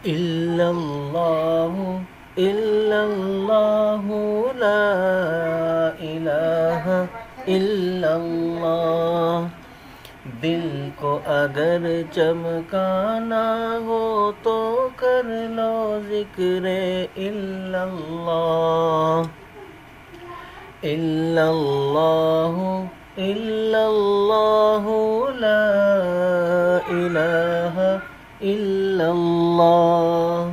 إلا الله إلا الله لا إله إلا الله. دل کو اگر چمکانا ہو تو کر لو ذکر الا اللہ. الا اللہ الا اللہ لا الہ الا اللہ.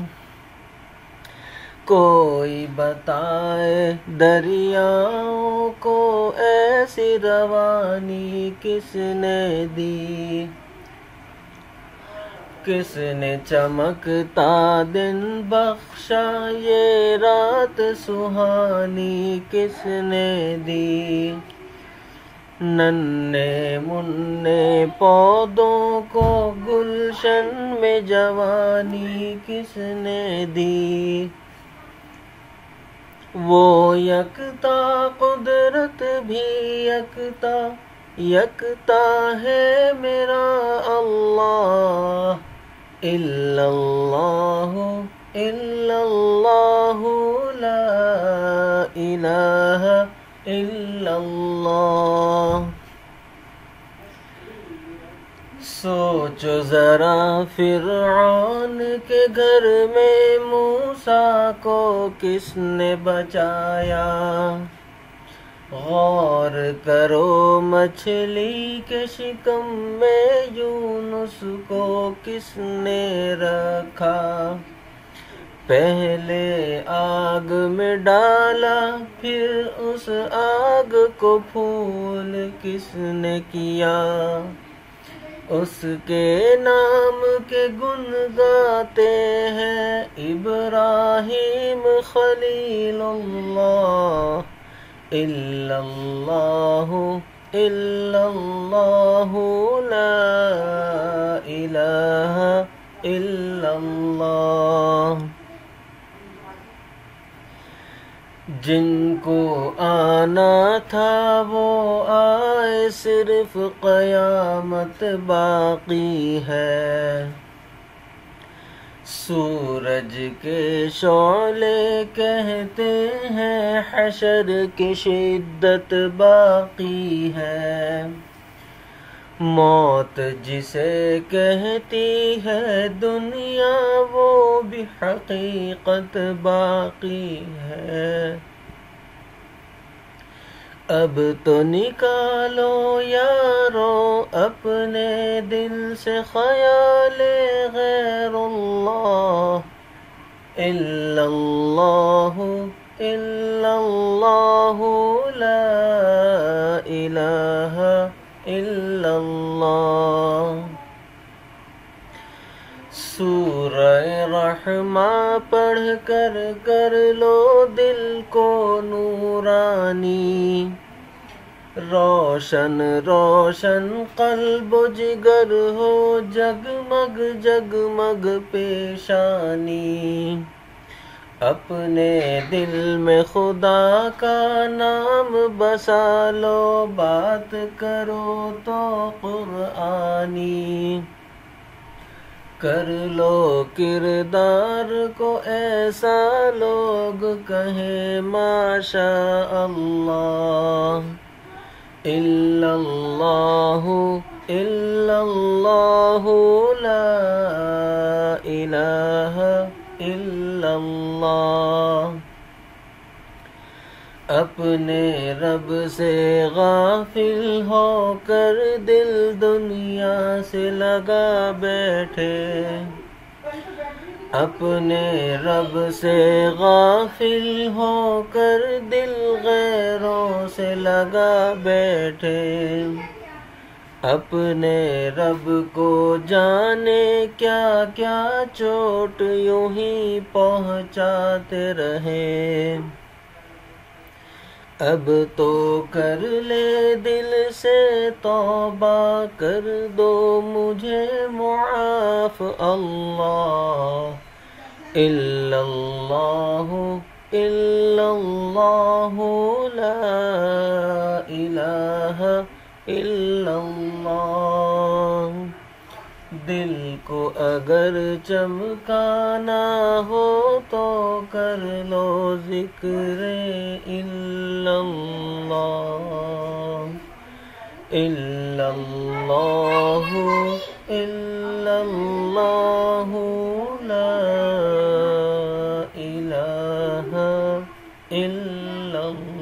کوئی بتائے دریاؤں کو ایسی روانی کس نے دی. کس نے چمکتا دن بخشا یہ رات سہانی کس نے دی. ننھے منھے پودوں کو گلشن میں جوانی کس نے دی. وہ یکتا قدرت بھی یکتا یکتا ہے میرا اللہ. الا اللہ الا اللہ لا الہ الا اللہ. سوچو ذرا فرعون کے گھر میں موسیٰ کو کس نے بچایا. غور کرو مچھلی کے شکم میں یونس کو کس نے رکھا. پہلے آگ میں ڈالا پھر اس آگ کو پھول کس نے کیا. اس کے نام کے گن گاتے ہیں ابراہیم خلیل اللہ. الا اللہ الا اللہ لا الہ الا اللہ. جن کو آنا تھا وہ آئے صرف قیامت باقی ہے. سورج کے شعلے کہتے ہیں حشر کی شدت باقی ہے. موت جسے کہتی ہے دنیا وہ بھی حقیقت باقی ہے. اب تو نکالو یارو اپنے دل سے خیال غیر اللہ. الا اللہ الا اللہ لا الہ الا اللہ. سورہ رحمہ پڑھ کر کر لو دل کو نورانی. روشن روشن قلب و جگر ہو جگمگ جگمگ پیشانی. اپنے دل میں خدا کا نام بسا لو بات کرو تو قرآنی. کر لو کردار کو ایسا لوگ کہیں ماشاء اللہ. الا اللہ الا اللہ لا الہ الا اللہ. اپنے رب سے غافل ہو کر دل دنیا سے لگا بیٹھے. اپنے رب سے غافل ہو کر دل غیروں سے لگا بیٹھے. اپنے رب کو جانے کیا کیا چوٹ یوں ہی پہنچاتے رہے. اب تو کر لے دل سے توبہ کر دو مجھے معاف اللہ. الا اللہ الا اللہ لا الہ الا اللہ. دل کو اگر چمکانا ہو تو کر لو ذکر الا اللہ، الا اللہ، الا اللہ، لا الہ الا اللہ۔